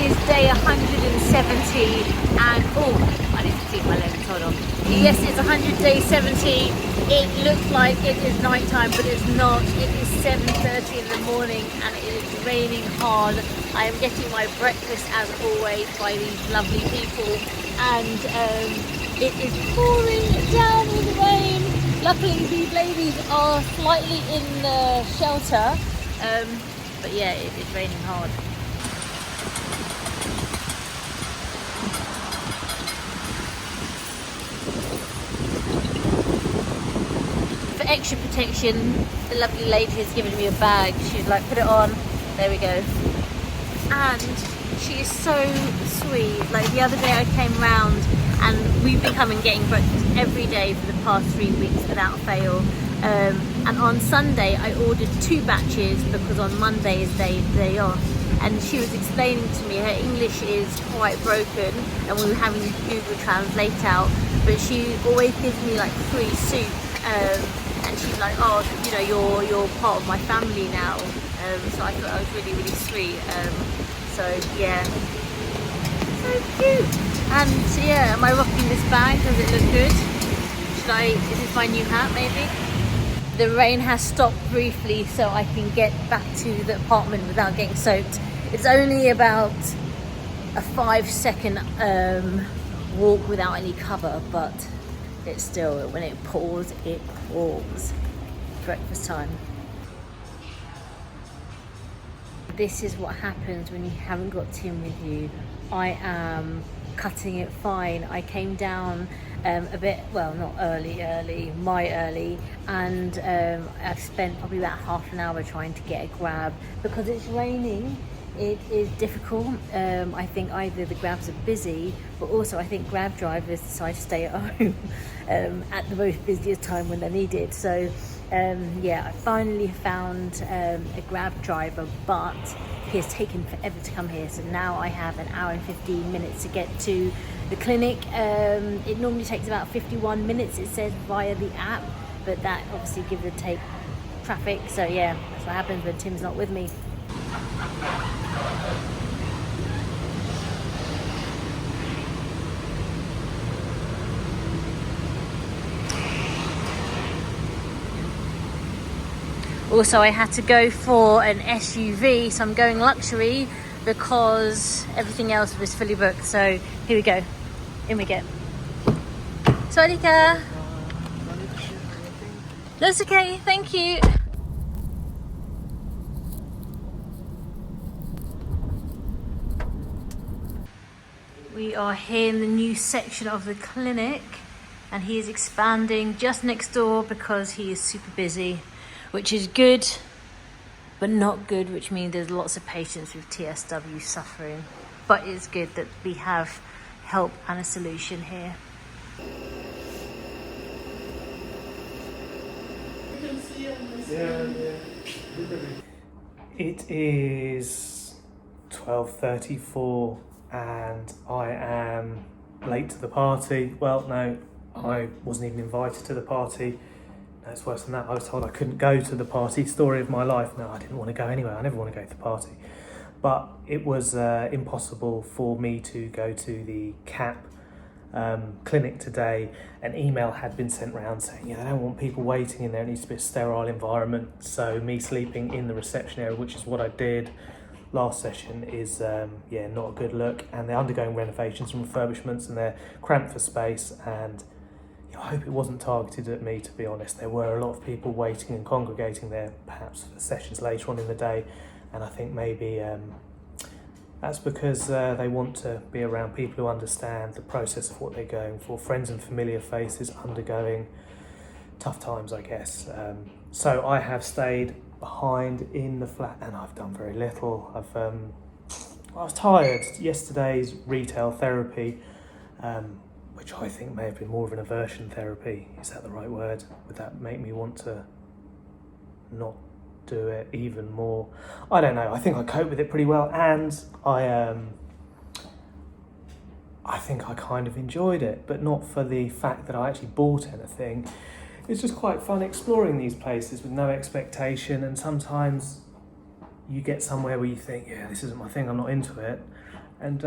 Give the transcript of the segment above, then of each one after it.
is day 170 and oh, I need to keep my legs, hold on. Yes, it's day 70. It looks like it is nighttime, but it's not. It is 7:30 in the morning and it is raining hard. I am getting my breakfast as always by these lovely people, and it is pouring down with rain. Luckily these ladies are slightly in the shelter, but yeah, it is raining hard. For extra protection, the lovely lady has given me a bag. She's like, put it on, there we go. And she is so sweet. Like the other day I came round and we've been coming getting breakfast every day for the past 3 weeks without fail. And on Sunday I ordered 2 batches because on Monday is day off. And she was explaining to me her English is quite broken and we were having Google Translate out, but she always gives me like free soup. And she's like, oh, you know, you're part of my family now. So I thought that was really, really sweet. So yeah, so cute. And yeah, am I rocking this bag? Does it look good? Is this my new hat maybe? The rain has stopped briefly so I can get back to the apartment without getting soaked. It's only about a 5-second walk without any cover, but it's still, when it pours, it pours. Breakfast time. This is what happens when you haven't got Tim with you. I am cutting it fine. I came down a bit, well, not early, and I've spent probably about half an hour trying to get a grab. Because it's raining, it is difficult. I think either the grabs are busy, but also I think grab drivers decide to stay at home at the most busiest time when they're needed. So yeah, I finally found a grab driver, but he has taken forever to come here. So now I have an hour and 15 minutes to get to the clinic. It normally takes about 51 minutes, it says via the app, but that obviously gives or take traffic. So yeah, that's what happens when Tim's not with me. Also, I had to go for an SUV, so I'm going luxury because everything else was fully booked. So here we go, in we get. Sawadika. That's okay, thank you. We are here in the new section of the clinic and he is expanding just next door because he is super busy, which is good, but not good, which means there's lots of patients with TSW suffering. But it's good that we have help and a solution here. It is 12:34 and I am late to the party. Well, no, I wasn't even invited to the party. No, it's worse than that. I was told I couldn't go to the party. Story of my life. No, I didn't want to go anywhere. I never want to go to the party. But it was impossible for me to go to the CAP clinic today. An email had been sent round saying, yeah, they don't want people waiting in there. It needs to be a sterile environment. So me sleeping in the reception area, which is what I did last session, is yeah, not a good look. And they're undergoing renovations and refurbishments and they're cramped for space. And I hope it wasn't targeted at me, to be honest. There were a lot of people waiting and congregating there, perhaps for sessions later on in the day. And I think maybe that's because they want to be around people who understand the process of what they're going for. Friends and familiar faces undergoing tough times, I guess. So I have stayed behind in the flat and I've done very little. I was tired. Yesterday's retail therapy, which I think may have been more of an aversion therapy. Is that the right word? Would that make me want to not do it even more? I don't know. I think I cope with it pretty well, and I think I kind of enjoyed it, but not for the fact that I actually bought anything. It's just quite fun exploring these places with no expectation, and sometimes you get somewhere where you think, yeah, this isn't my thing, I'm not into it, and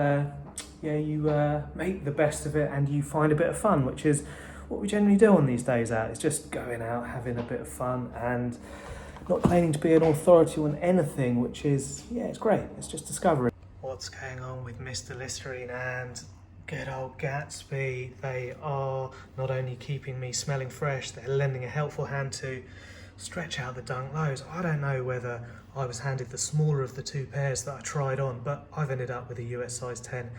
yeah, you make the best of it and you find a bit of fun, which is what we generally do on these days out. It's just going out, having a bit of fun, and not claiming to be an authority on anything, which is, yeah, it's great. It's just discovering. What's going on with Mr. Listerine and good old Gatsby? They are not only keeping me smelling fresh, they're lending a helpful hand to stretch out the dunk lows. I don't know whether I was handed the smaller of the two pairs that I tried on, but I've ended up with a US size 10,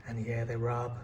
and yeah, they rub.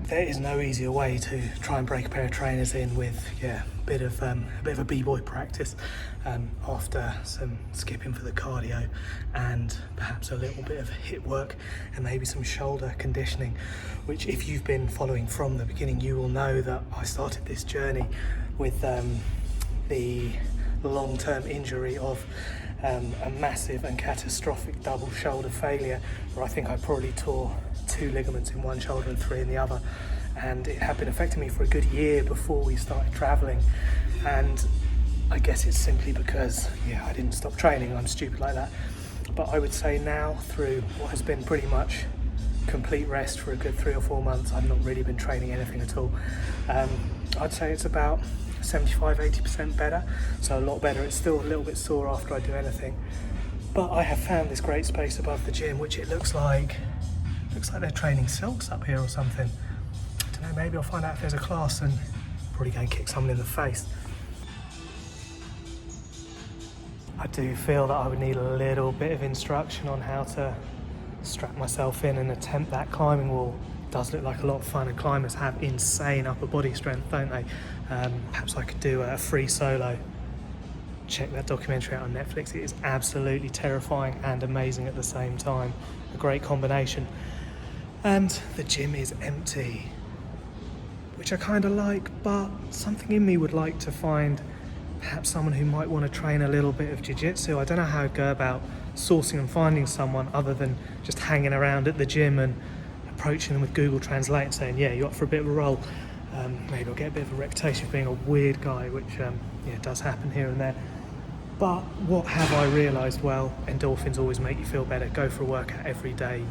There is no easier way to try and break a pair of trainers in with, yeah, a bit of a b-boy practice after some skipping for the cardio and perhaps a little bit of hip work and maybe some shoulder conditioning, which if you've been following from the beginning, you will know that I started this journey with the long-term injury of a massive and catastrophic double shoulder failure, where I think I probably tore 2 ligaments in one shoulder and 3 in the other, and it had been affecting me for a good year before we started traveling. And I guess it's simply because, yeah, I didn't stop training. I'm stupid like that. But I would say now, through what has been pretty much complete rest for a good 3 or 4 months, I've not really been training anything at all. I'd say it's about 75-80% better, so a lot better. It's still a little bit sore after I do anything, but I have found this great space above the gym, which it looks like they're training silks up here or something. I don't know, maybe I'll find out if there's a class and probably go and kick someone in the face. I do feel that I would need a little bit of instruction on how to strap myself in and attempt that climbing wall. It does look like a lot of fun, and climbers have insane upper body strength, don't they? Perhaps I could do a free solo. Check that documentary out on Netflix. It is absolutely terrifying and amazing at the same time. A great combination. And the gym is empty, which I kind of like, but something in me would like to find perhaps someone who might want to train a little bit of jiu-jitsu. I don't know how I'd go about sourcing and finding someone other than just hanging around at the gym and approaching them with Google Translate and saying, yeah, you're up for a bit of a roll. Maybe I'll get a bit of a reputation for being a weird guy, which yeah, does happen here and there. But what have I realised? Well, endorphins always make you feel better. Go for a workout every day.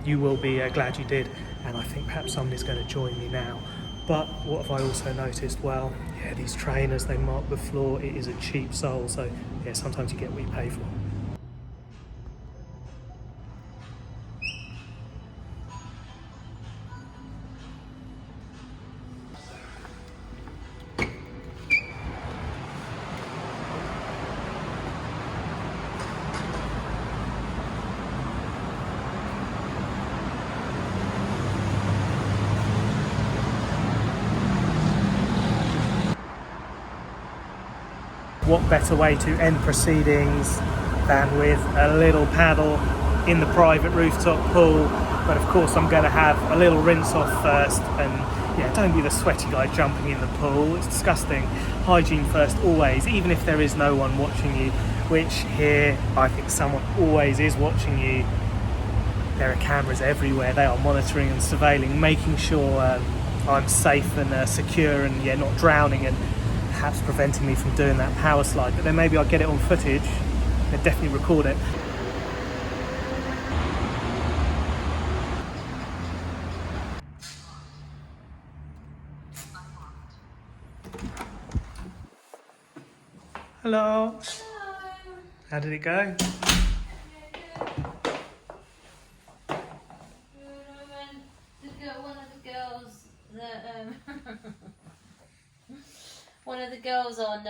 You will be glad you did, and I think perhaps somebody's going to join me now. But what have I also noticed? Well, yeah, these trainers, they mark the floor. It is a cheap soul, so yeah, sometimes you get what you pay for. What better way to end proceedings than with a little paddle in the private rooftop pool? But of course I'm going to have a little rinse off first, and yeah, don't be the sweaty guy jumping in the pool. It's disgusting. Hygiene first always, even if there is no one watching you, which here I think someone always is watching you. There are cameras everywhere. They are monitoring and surveilling, making sure I'm safe and secure and yeah, not drowning, and perhaps preventing me from doing that power slide. But then maybe I'll get it on footage and definitely record it. Hello. Hello. How did it go? One of the girls on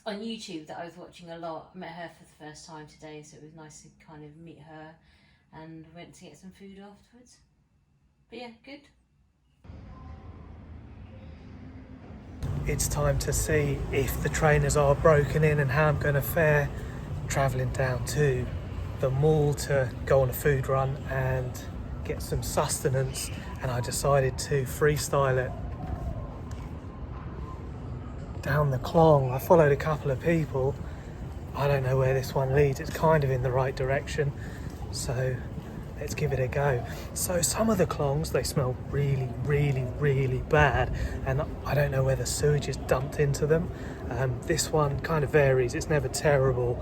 YouTube that I was watching a lot. I met her for the first time today, so it was nice to kind of meet her, and went to get some food afterwards. But yeah, good. It's time to see if the trainers are broken in and how I'm going to fare travelling down to the mall to go on a food run and get some sustenance, and I decided to freestyle it down the Khlong. I followed a couple of people. I don't know where this one leads. It's kind of in the right direction, so let's give it a go. So some of the Khlongs, they smell really, really, really bad, and I don't know whether sewage is dumped into them. This one kind of varies. It's never terrible.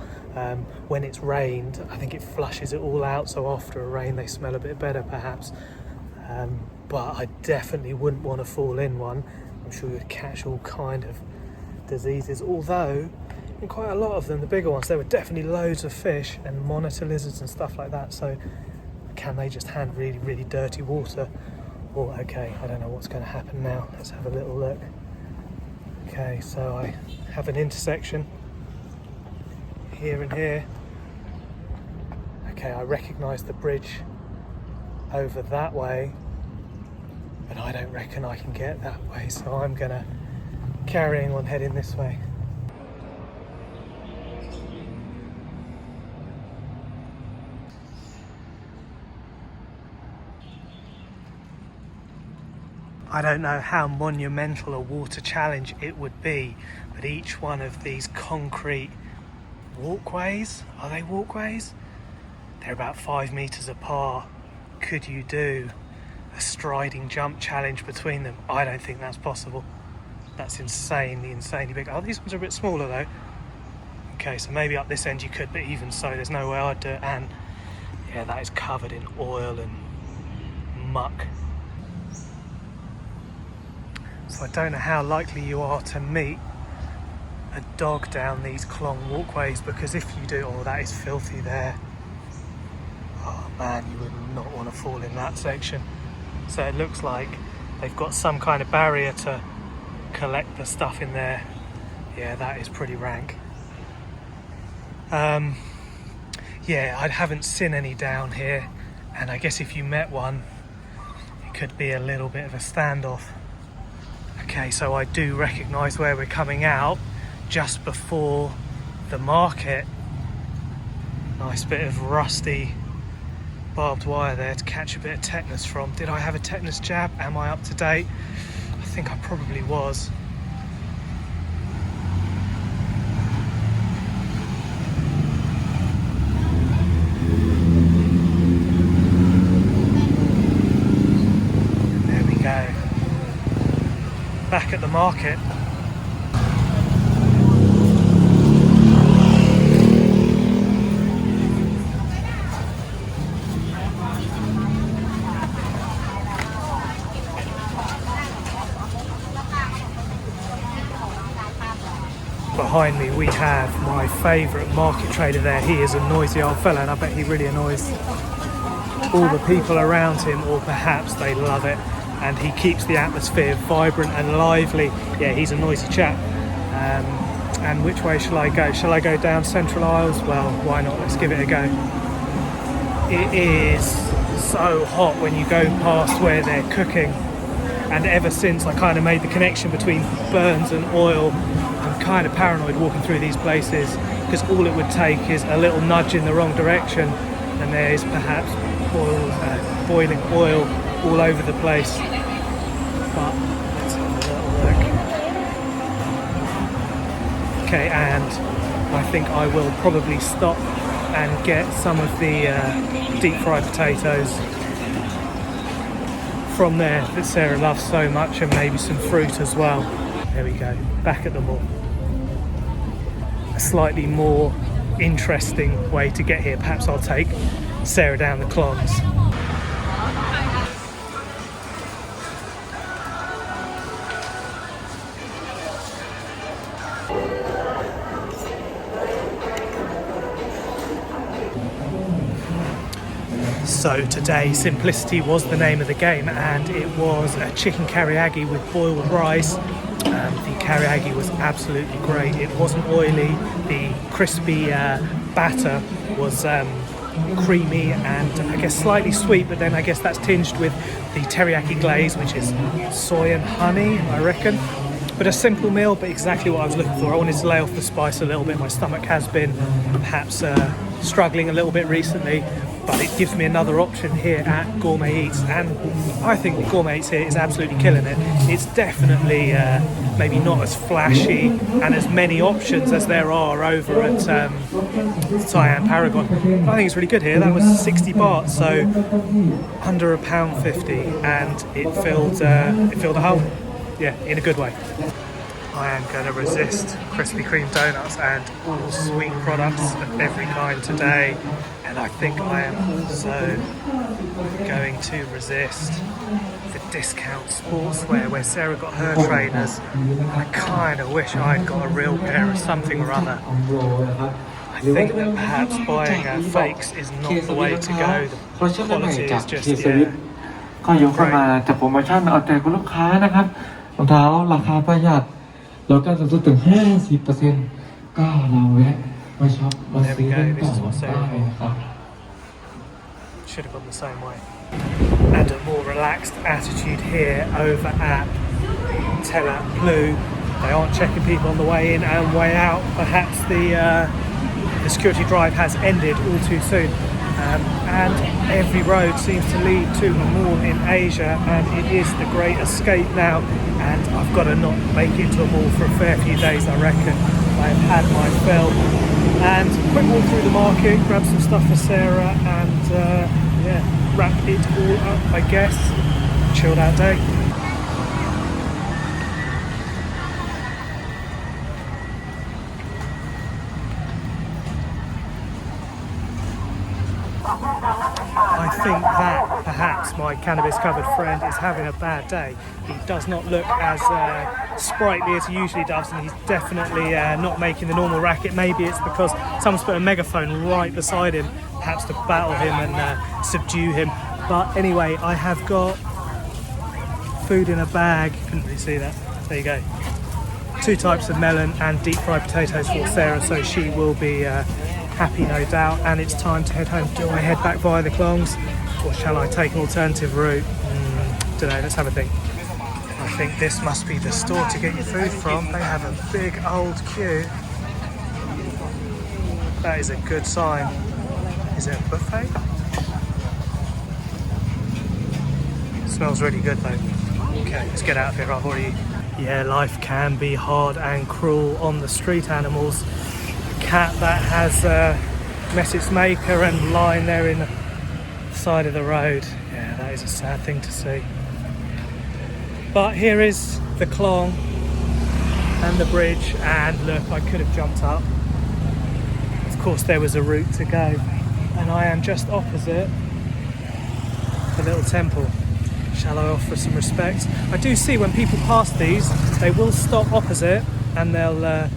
When it's rained, I think it flushes it all out, so after a rain they smell a bit better perhaps. But I definitely wouldn't want to fall in one. I'm sure you'd catch all kind of diseases, although in quite a lot of them, the bigger ones, there were definitely loads of fish and monitor lizards and stuff like that. So can they just hand really, really dirty water? Oh, okay, I don't know what's going to happen now. Let's have a little look. Okay, so I have an intersection here and here. Okay, I recognise the bridge over that way, but I don't reckon I can get that way, so I'm gonna carrying on heading this way. I don't know how monumental a water challenge it would be, but each one of these concrete walkways, are they walkways? They're about 5 meters apart. Could you do a striding jump challenge between them? I don't think that's possible. That's insanely big. Oh, these ones are a bit smaller though. Okay, so maybe up this end you could, but even so, there's no way I'd do it. And yeah, that is covered in oil and muck. So I don't know how likely you are to meet a dog down these Khlong walkways, because if you do, oh, that is filthy there. Oh man, you would not want to fall in that section. So it looks like they've got some kind of barrier to collect the stuff in there. Yeah, that is pretty rank. Yeah, I haven't seen any down here, and I guess if you met one, it could be a little bit of a standoff. Okay, so I do recognise where we're coming out, just before the market. Nice bit of rusty barbed wire there to catch a bit of tetanus from. Did I have a tetanus jab? Am I up to date? I think I probably was. There we go. Back at the market. Behind me we have my favourite market trader there. He is a noisy old fella, and I bet he really annoys all the people around him, or perhaps they love it, and he keeps the atmosphere vibrant and lively. Yeah, he's a noisy chap. And which way shall I go? Shall I go down Central Aisles? Well, why not? Let's give it a go. It is so hot when you go past where they're cooking, and ever since I kind of made the connection between burns and oil, I'm kind of paranoid walking through these places, because all it would take is a little nudge in the wrong direction and there is perhaps boiling oil all over the place. But let's have a little look. Okay, and I think I will probably stop and get some of the deep fried potatoes from there that Sarah loves so much, and maybe some fruit as well. There we go, back at the mall. A slightly more interesting way to get here. Perhaps I'll take Sarah down the Khlongs. So today, simplicity was the name of the game, and it was a chicken karaage with boiled rice. The teriyaki was absolutely great. It wasn't oily. The crispy batter was creamy and I guess slightly sweet, but then I guess that's tinged with the teriyaki glaze, which is soy and honey, I reckon. But a simple meal, but exactly what I was looking for. I wanted to lay off the spice a little bit. My stomach has been perhaps struggling a little bit recently, but it gives me another option here at Gourmet Eats, and I think Gourmet Eats here is absolutely killing it. It's definitely maybe not as flashy and as many options as there are over at Thailand Paragon. But I think it's really good here. That was 60 baht, so under £1.50, and it filled a hole. Yeah, in a good way. I am going to resist Krispy Kreme donuts and all sweet products of every kind today, and I think I am also going to resist the discount sportswear where Sarah got her trainers. I kind of wish I'd got a real pair of something or other. I think that perhaps buying fakes is not the way to go. The quality is just, yeah. ก็ยกเข้ามาจากโปรโมชั่นเอาใจคุณลูกค้านะครับรองเท้าราคาประหยัดลดการสูงสุดถึง 50% ก็เราแวะมาช็อปมาซื้อกันต่อได้นะครับ Should have gone the same way. And a more relaxed attitude here over at Tela Plu. They aren't checking people on the way in and way out. Perhaps the security drive has ended all too soon. And every road seems to lead to a mall in Asia, and it is the great escape now, and I've got to not make it to a mall for a fair few days, I reckon. I've had my fill. And quick walk through the market, grab some stuff for Sarah, and yeah, wrap it all up, I guess. Chilled out day. I think that perhaps my cannabis-covered friend is having a bad day. He does not look as sprightly as he usually does, and he's definitely not making the normal racket. Maybe it's because someone's put a megaphone right beside him, perhaps to battle him and subdue him. But anyway, I have got food in a bag. Couldn't really see that. There you go. 2 types of melon and deep fried potatoes for Sarah, so she will be happy, no doubt. And it's time to head home. Do I head back via the Khlongs, or shall I take an alternative route? Don't know, let's have a think. I think this must be the store to get your food from. They have a big old queue. That is a good sign. Is it a buffet? Smells really good though. Okay, let's get out of here. I've already... Yeah, life can be hard and cruel on the street animals. Cat that has met its maker and lying there in the side of the road. Yeah, that is a sad thing to see. But here is the Khlong and the bridge, and look, I could have jumped up. Of course there was a route to go, and I am just opposite the little temple. Shall I offer some respect? I do see when people pass these, they will stop opposite and they'll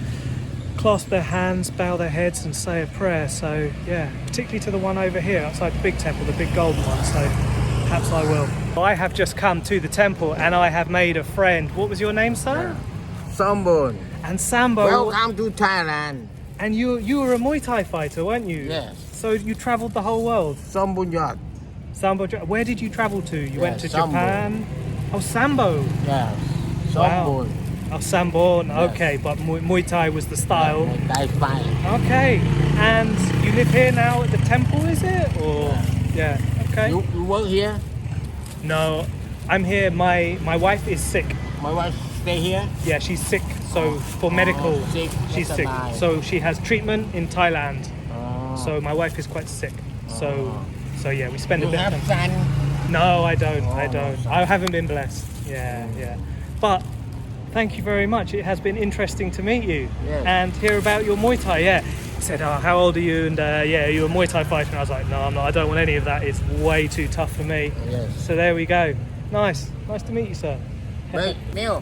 clasp their hands, bow their heads and say a prayer. So yeah, particularly to the one over here outside the big temple, the big golden one, so perhaps I will. I have just come to the temple and I have made a friend. What was your name, sir? Sambon. And Sambo. Welcome to Thailand. And you were a Muay Thai fighter, weren't you? Yes. So you travelled the whole world? Sambon Yat. Sambo, where did you travel to? You went to Sambo. Japan? Oh, Sambo. Yes. Wow. Sambon. Oh, Sambon, Yes. okay, but Muay Thai was the style. Thai fight. Okay, and you live here now at the temple, is it? Or yeah, okay. You work here? No, I'm here. My wife is sick. My wife stay here? Yeah, she's sick. So for medical, sick. she's That's sick. nice. So she has treatment in Thailand. Oh. So my wife is quite sick. So yeah, we spend You a bit. have son? No, I don't. I Oh, don't. no. I haven't been blessed. Yeah. But thank you very much. It has been interesting to meet you Yes. and hear about your Muay Thai. Yeah. He said, "Oh, how old are you?" And yeah, you're a Muay Thai fighter. And I was like, "No, I'm not. I don't want any of that. It's way too tough for me." Yes. So there we go. Nice to meet you, sir. Wait, Neil.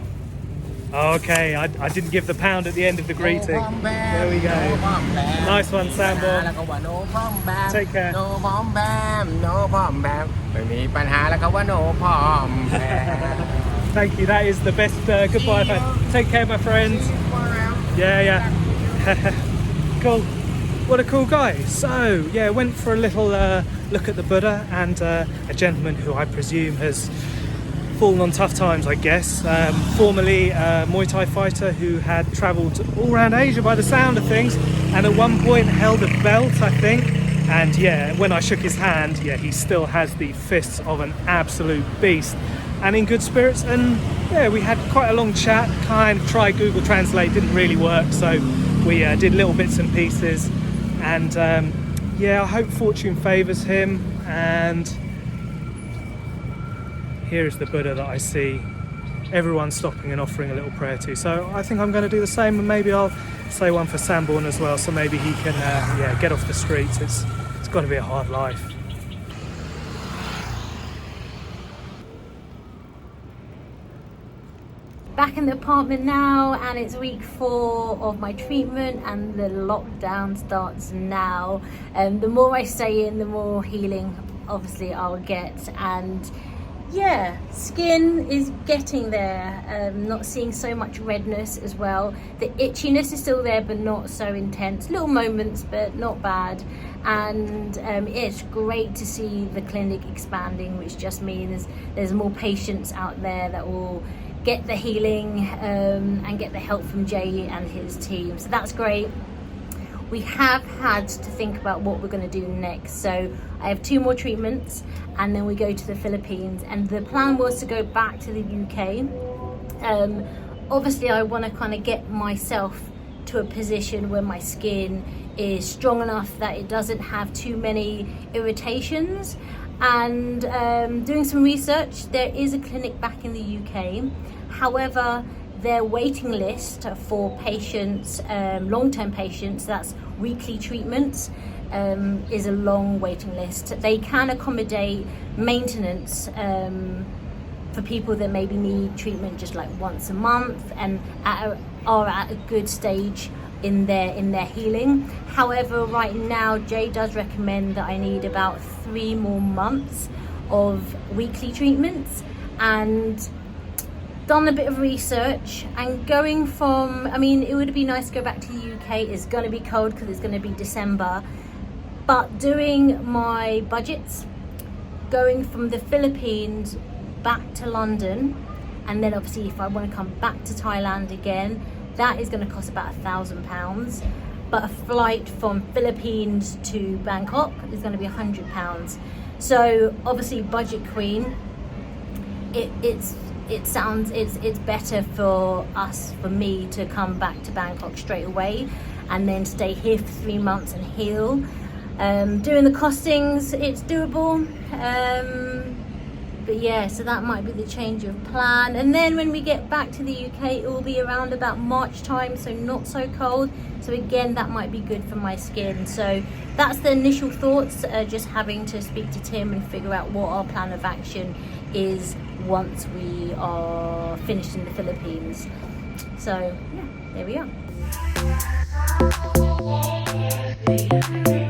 Okay, I didn't give the pound at the end of the greeting. There we go. Nice one, Sambo. Take care. No พร้อมแบม no พร้อมแบมไม่มีปัญหาแล้วก็ว่า no พร้อมแบม Thank you. That is the best goodbye I've had. Take care, my friends. Yeah. Cool. What a cool guy. So yeah, went for a little look at the Buddha, and a gentleman who I presume has fallen on tough times, I guess. Formerly a Muay Thai fighter who had travelled all around Asia by the sound of things, and at one point held a belt, I think. And yeah, when I shook his hand, yeah, he still has the fists of an absolute beast and in good spirits. And yeah, we had quite a long chat, kind of tried Google Translate, didn't really work, so we did little bits and pieces. And yeah, I hope fortune favours him. And here is the Buddha that I see everyone stopping and offering a little prayer to. So I think I'm going to do the same, and maybe I'll say one for Sanborn as well, so maybe he can yeah, get off the streets. It's got to be a hard life. Back in the apartment now, and it's week 4 of my treatment, and the lockdown starts now. The more I stay in, the more healing obviously I'll get. And yeah, skin is getting there. Not seeing so much redness as well. The itchiness is still there, but not so intense. Little moments, but not bad. And it's great to see the clinic expanding, which just means there's more patients out there that will get the healing and get the help from Jay and his team. So that's great. We have had to think about what we're going to do next. So I have 2 more treatments, and then we go to the Philippines. And the plan was to go back to the UK. Obviously, I want to kind of get myself to a position where my skin is strong enough that it doesn't have too many irritations. And doing some research, there is a clinic back in the UK. However, their waiting list for patients, long-term patients, that's weekly treatments, is a long waiting list. They can accommodate maintenance for people that maybe need treatment just like once a month and are at a good stage in their healing. However, right now Jay does recommend that I need about 3 more months of weekly treatments, and done a bit of research. And going from, I mean, it would be nice to go back to the UK. It's going to be cold because it's going to be December, but doing my budgets, going from the Philippines back to London, and then obviously if I want to come back to Thailand again, that is going to cost about £1,000. But a flight from Philippines to Bangkok is going to be £100. So obviously, budget queen, it's better for me to come back to Bangkok straight away and then stay here for 3 months and heal. Doing the costings, it's doable. But yeah, so that might be the change of plan. And then when we get back to the UK, it will be around about March time, so not so cold. So again, that might be good for my skin. So that's the initial thoughts, just having to speak to Tim and figure out what our plan of action is once we are finished in the Philippines. So yeah, there we are.